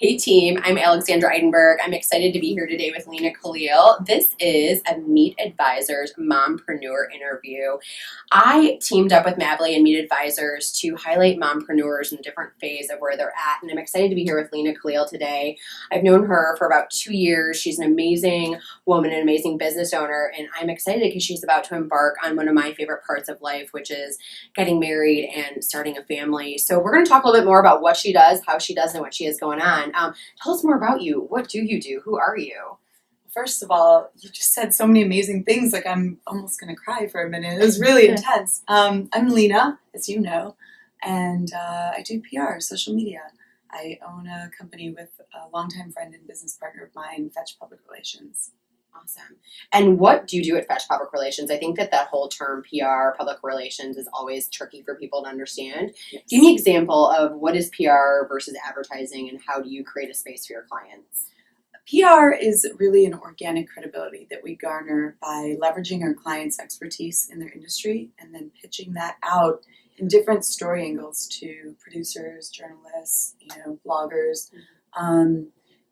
Hey team, I'm Alexandra Eidenberg. I'm excited to be here today with Lina Khalil. This is a MeetAdvisors mompreneur interview. I teamed up with Mavely and MeetAdvisors to highlight mompreneurs in a different phase of where they're at, and I'm excited to be here with Lina Khalil today. I've known her for about 2 years. She's an amazing woman, an amazing business owner, and I'm excited because she's about to embark on one of my favorite parts of life, which is getting married and starting a family. So we're going to talk a little bit more about what she does, how she does, and what she has going on. Tell us more about you. What do you do? Who are you? First of all, you just said so many amazing things, like I'm almost going to cry for a minute. It was really intense. I'm Lina, as you know, and I do PR, social media. I own a company with a longtime friend and business partner of mine, Fetch Public Relations. Awesome. And what do you do at Fetch Public Relations? I think that whole term PR, public relations, is always tricky for people to understand. Yes. Give me an example of what is PR versus advertising, and how do you create a space for your clients? PR is really an organic credibility that we garner by leveraging our clients' expertise in their industry and then pitching that out in different story angles to producers, journalists, bloggers,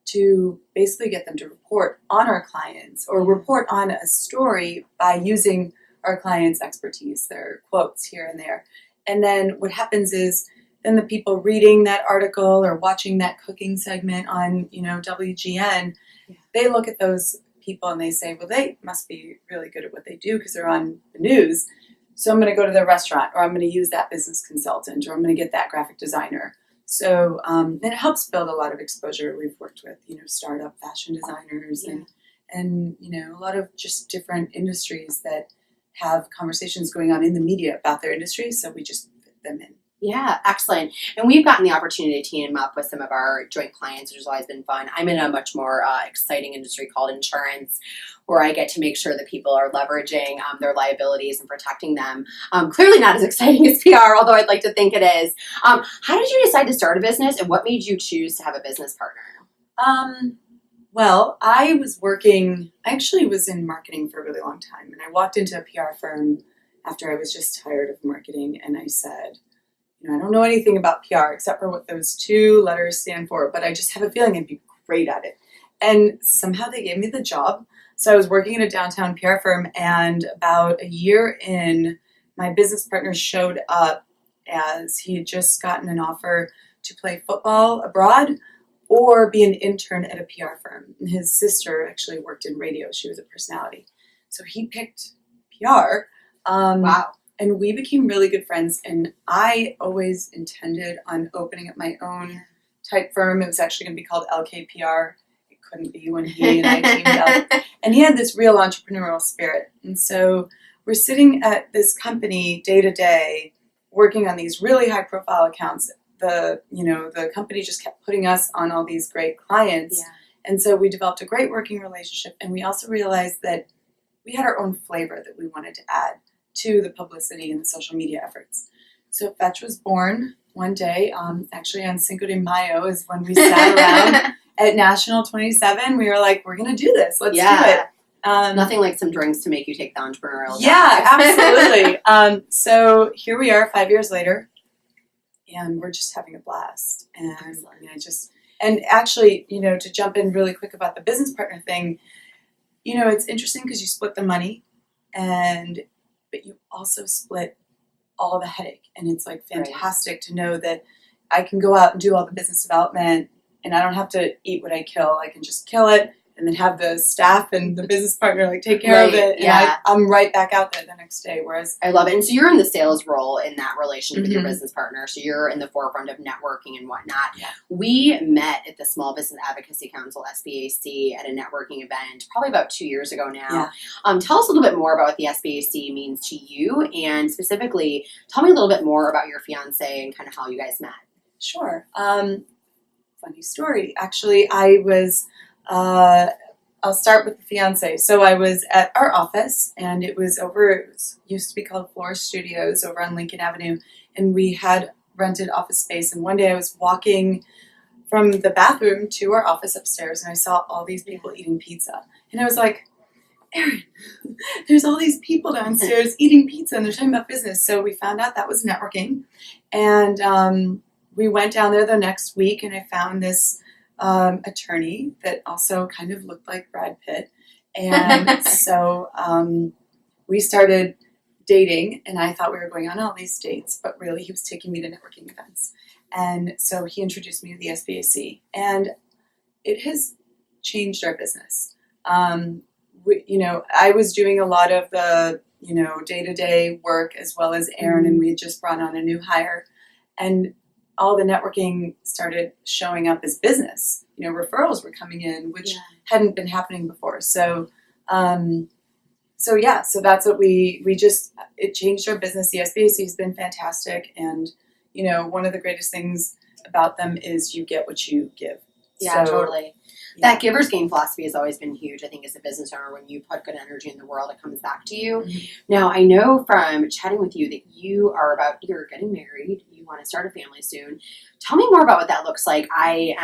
to basically get them to report on our clients or report on a story by using our clients' expertise, their quotes here and there. And then what happens is then the people reading that article or watching that cooking segment on, WGN, they look at those people and they say, well, they must be really good at what they do because they're on the news. So I'm going to go to their restaurant, or I'm going to use that business consultant, or I'm going to get that graphic designer. So and it helps build a lot of exposure. We've worked with, startup fashion designers and a lot of just different industries that have conversations going on in the media about their industry. So we just fit them in. Yeah, excellent. And we've gotten the opportunity to team up with some of our joint clients, which has always been fun. I'm in a much more exciting industry called insurance, where I get to make sure that people are leveraging their liabilities and protecting them. Clearly not as exciting as PR, although I'd like to think it is. How did you decide to start a business, and what made you choose to have a business partner? Well, I actually was in marketing for a really long time, and I walked into a PR firm after I was just tired of marketing, and I said, I don't know anything about PR except for what those 2 letters stand for, but I just have a feeling I'd be great at it. And somehow they gave me the job. So I was working at a downtown PR firm, and about a year in, my business partner showed up as he had just gotten an offer to play football abroad or be an intern at a PR firm. And his sister actually worked in radio. She was a personality. So he picked PR. Wow. And we became really good friends, and I always intended on opening up my own type firm. It was actually going to be called LKPR. It couldn't be when he and I teamed up. And he had this real entrepreneurial spirit. And so we're sitting at this company day to day, working on these really high profile accounts. The company just kept putting us on all these great clients. Yeah. And so we developed a great working relationship, and we also realized that we had our own flavor that we wanted to add to the publicity and the social media efforts. So Fetch was born one day, actually on Cinco de Mayo is when we sat around at National 27. We were like, we're going to do this. Let's do it. Nothing like some drinks to make you take the entrepreneurial Yeah, absolutely. So here we are 5 years later, and we're just having a blast. And actually, to jump in really quick about the business partner thing, it's interesting because you split the money, but you also split all the headache. And it's like fantastic to know that I can go out and do all the business development, and I don't have to eat what I kill. I can just kill it and then have the staff and the business partner take care of it. And I'm right back out there the next day. Whereas I love it. And so you're in the sales role in that relationship with your business partner. So you're in the forefront of networking and whatnot. Yeah. We met at the Small Business Advocacy Council, SBAC, at a networking event probably about 2 years ago now. Yeah. Tell us a little bit more about what the SBAC means to you, and specifically tell me a little bit more about your fiance and kind of how you guys met. Sure. Funny story. Actually, I was... I'll start with the fiance. So I was at our office, and it used to be called Floor Studios over on Lincoln Avenue, and we had rented office space. And one day I was walking from the bathroom to our office upstairs, and I saw all these people eating pizza. And I was like, Erin, there's all these people downstairs eating pizza, and they're talking about business. So we found out that was networking. And we went down there the next week, and I found this attorney that also kind of looked like Brad Pitt. And so we started dating, and I thought we were going on all these dates, but really he was taking me to networking events. And so he introduced me to the SBAC, and it has changed our business. I was doing a lot of the, day-to-day work as well as Aaron, and we had just brought on a new hire, and all the networking started showing up as business. Referrals were coming in, which hadn't been happening before. So that's what it changed our business. The SBAC has been fantastic. And, one of the greatest things about them is you get what you give. Yeah, totally. That giver's gain philosophy has always been huge, I think, as a business owner. When you put good energy in the world, it comes back to you. Mm-hmm. Now, I know from chatting with you that you are about either getting married, you want to start a family soon. Tell me more about what that looks like. I've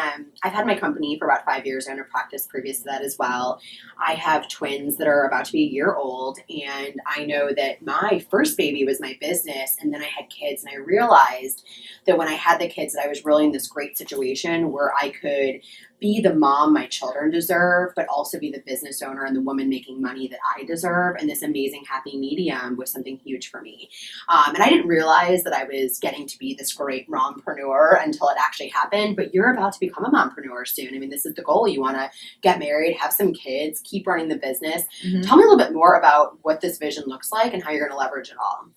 had my company for about 5 years. I owned a practice previous to that as well. I have twins that are about to be a year old, and I know that my first baby was my business, and then I had kids, and I realized that when I had the kids that I was really in this great situation where I could be the mom my children deserve, but also be the business owner and the woman making money that I deserve. And this amazing happy medium was something huge for me. And I didn't realize that I was getting to be this great mompreneur until it actually happened. But you're about to become a mompreneur soon. I mean, this is the goal. You want to get married, have some kids, keep running the business. Mm-hmm. Tell me a little bit more about what this vision looks like and how you're going to leverage it all.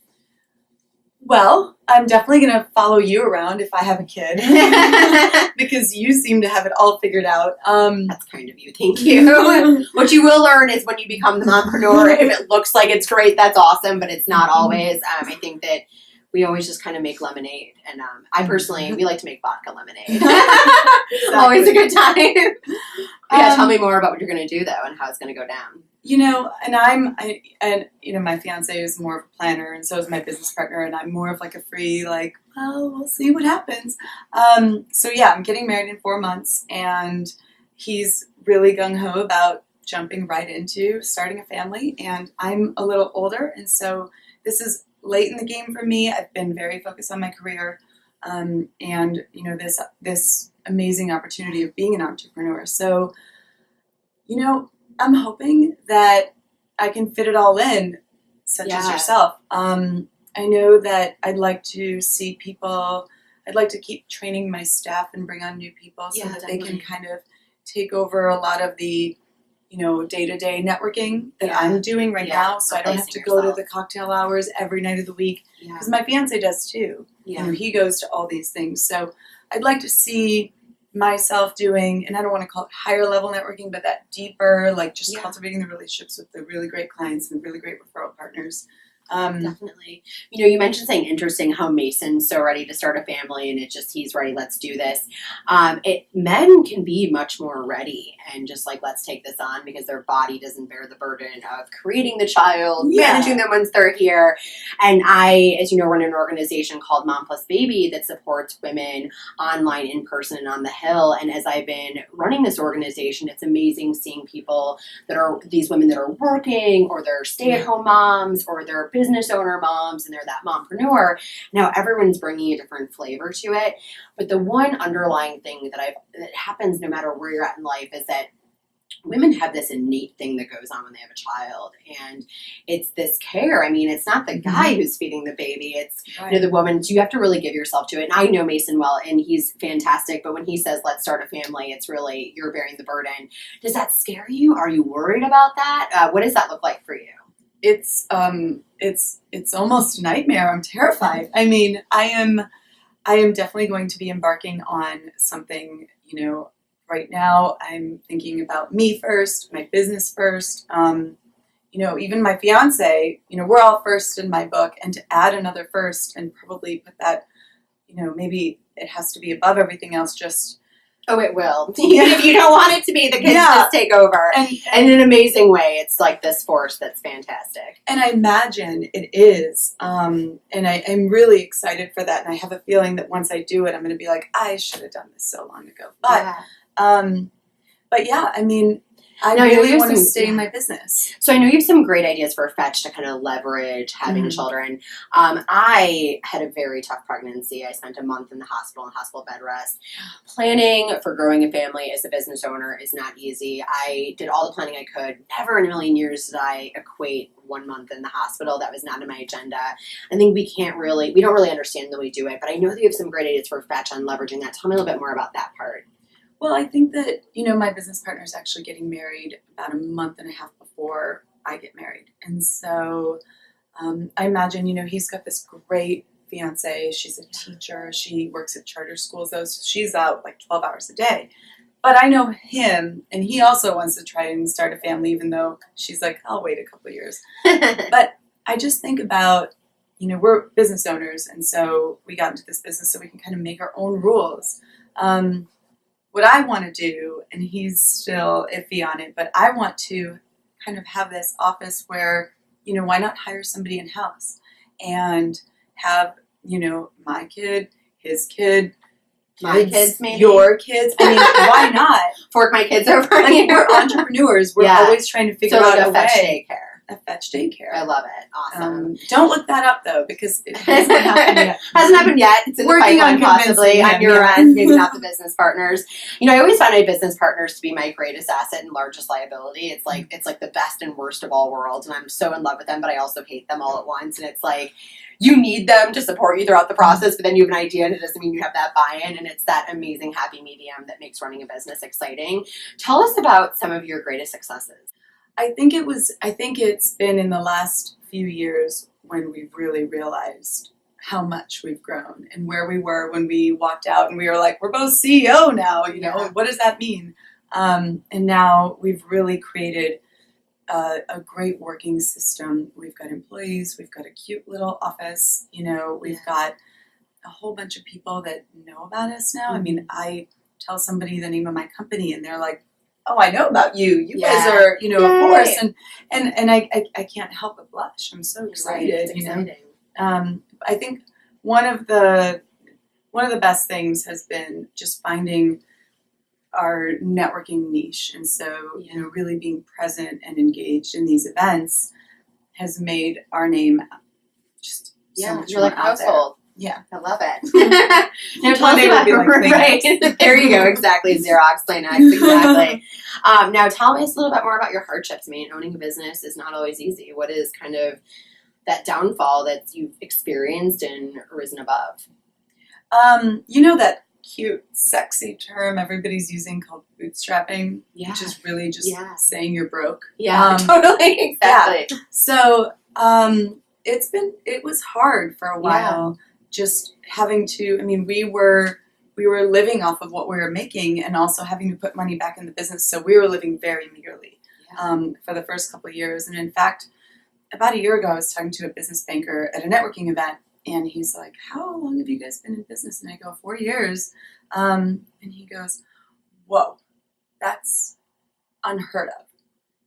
Well, I'm definitely going to follow you around if I have a kid because you seem to have it all figured out. That's kind of you. Thank you. What you will learn is when you become the mompreneur, if it looks like it's great, that's awesome, but it's not always. I think that we always just kind of make lemonade. And I personally, we like to make vodka lemonade. Always a good time. Tell me more about what you're going to do, though, and how it's going to go down. My fiance is more of a planner, and so is my business partner, and I'm more of like a free, we'll see what happens. I'm getting married in 4 months, and he's really gung-ho about jumping right into starting a family, and I'm a little older, and so this is late in the game for me. I've been very focused on my career, and this amazing opportunity of being an entrepreneur. So, I'm hoping that I can fit it all in, such as yourself. I know that I'd like to see people, I'd like to keep training my staff and bring on new people so that they can kind of take over a lot of the, day-to-day networking that I'm doing right now. So I don't have to go to the cocktail hours every night of the week because my fiance does too. Yeah. He goes to all these things. So I'd like to see myself doing, and I don't want to call it higher level networking, but that deeper, cultivating the relationships with the really great clients and really great referral partners. Definitely. You mentioned saying interesting how Mason's so ready to start a family and he's ready, let's do this. Men can be much more ready and just let's take this on because their body doesn't bear the burden of creating the child, managing them once they're here. And I, as you know, run an organization called Mom Plus Baby that supports women online, in person, and on the Hill. And as I've been running this organization, it's amazing seeing people that are these women that are working or they're stay-at-home moms or they're business owner moms and they're that mompreneur. Now everyone's bringing a different flavor to it. But the one underlying thing that happens no matter where you're at in life is that women have this innate thing that goes on when they have a child, and it's this care. I mean, it's not the guy who's feeding the baby. It's the woman. So you have to really give yourself to it. And I know Mason well, and he's fantastic. But when he says, let's start a family, it's really, you're bearing the burden. Does that scare you? Are you worried about that? What does that look like for you? It's almost a nightmare. I'm terrified. I mean, I am definitely going to be embarking on something, right now I'm thinking about me first, my business first. Even my fiance, we're all first in my book, and to add another first and probably put that, maybe it has to be above everything else, just. Oh, it will. Even if you don't want it to be, the kids just take over. And in an amazing way, it's like this force that's fantastic. And I imagine it is. And I'm really excited for that. And I have a feeling that once I do it, I'm going to be like, I should have done this so long ago. But, I mean, I Now, really you want to some- stay in my business. So I know you have some great ideas for Fetch to kind of leverage having children. I had a very tough pregnancy. I spent a month in the hospital bed rest. Planning for growing a family as a business owner is not easy. I did all the planning I could. Never in a million years did I equate 1 month in the hospital. That was not on my agenda. I think we don't really understand the way we do it, but I know that you have some great ideas for Fetch on leveraging that. Tell me a little bit more about that part. Well, I think that, my business partner is actually getting married about a month and a half before I get married. And so I imagine, he's got this great fiance. She's a teacher. She works at charter schools, though. So she's out like 12 hours a day. But I know him, and he also wants to try and start a family, even though she's like, I'll wait a couple of years. But I just think about, we're business owners, and so we got into this business so we can kind of make our own rules. What I want to do, and he's still iffy on it, but I want to kind of have this office where, why not hire somebody in-house and have, my kid, his kid, My kids, maybe. Your kids. I mean, why not? Fork my kids over Like, here. we're entrepreneurs. We're always trying to figure like out a Fetch way. daycare. A Fetch daycare. I love it. Awesome. Don't look that up, though, because it hasn't happened yet. Hasn't happened yet. It's in Working the pipeline, on possibly convincing on him, your yeah. end, maybe not the business partners. I always find my business partners to be my greatest asset and largest liability. It's like the best and worst of all worlds, and I'm so in love with them, but I also hate them all at once. And it's like you need them to support you throughout the process, but then you have an idea, and it doesn't mean you have that buy-in. And it's that amazing happy medium that makes running a business exciting. Tell us about some of your greatest successes. I think it's been in the last few years when we've really realized how much we've grown and where we were when we walked out and we were like, we're both CEO now, what does that mean? And now we've really created a great working system. We've got employees, we've got a cute little office, we've got a whole bunch of people that know about us now. I mean, I tell somebody the name of my company and they're like, oh, I know about you. You guys are, of course. And I can't help but blush. I'm so excited. Right. It's exciting. I think one of the best things has been just finding our networking niche. And so, really being present and engaged in these events has made our name just so much you're more like out household. there. Yeah. I love it. One day we'll be like right. There you go. Exactly. Xerox, Kleenex. Exactly. Now tell us a little bit more about your hardships. I mean, owning a business is not always easy. What is kind of that downfall that you've experienced and risen above? That cute, sexy term everybody's using called bootstrapping, which is really just saying you're broke. Yeah, totally. Exactly. Yeah. So it was hard for a while. Just having to, we were living off of what we were making and also having to put money back in the business. So we were living very meagerly for the first couple of years. And in fact, about a year ago, I was talking to a business banker at a networking event, and he's like, how long have you guys been in business? And I go, 4 years. And he goes, whoa, that's unheard of.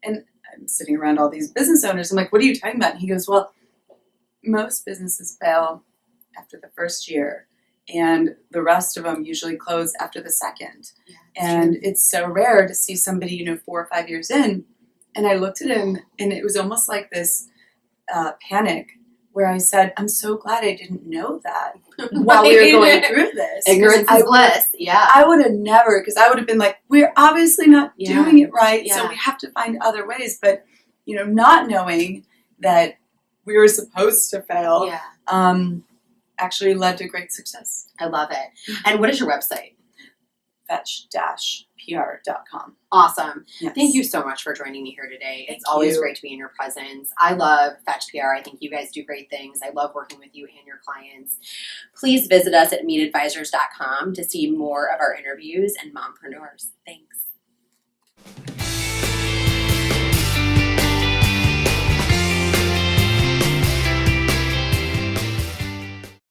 And I'm sitting around all these business owners. I'm like, what are you talking about? And he goes, well, most businesses fail after the first year, and the rest of them usually close after the second. Yeah, and it's so rare to see somebody, 4 or 5 years in. And I looked at him, and it was almost like this panic where I said, I'm so glad I didn't know that while we were going through this. Ignorance is bliss. Yeah. I would have never, because I would have been like, we're obviously not doing it right, so we have to find other ways. But, not knowing that we were supposed to fail actually led to great success. I love it. And what is your website? Fetch-pr.com. Awesome. Yes. Thank you so much for joining me here today. It's always great to be in your presence. I love Fetch PR. I think you guys do great things. I love working with you and your clients. Please visit us at MeetAdvisors.com to see more of our interviews and mompreneurs. Thanks.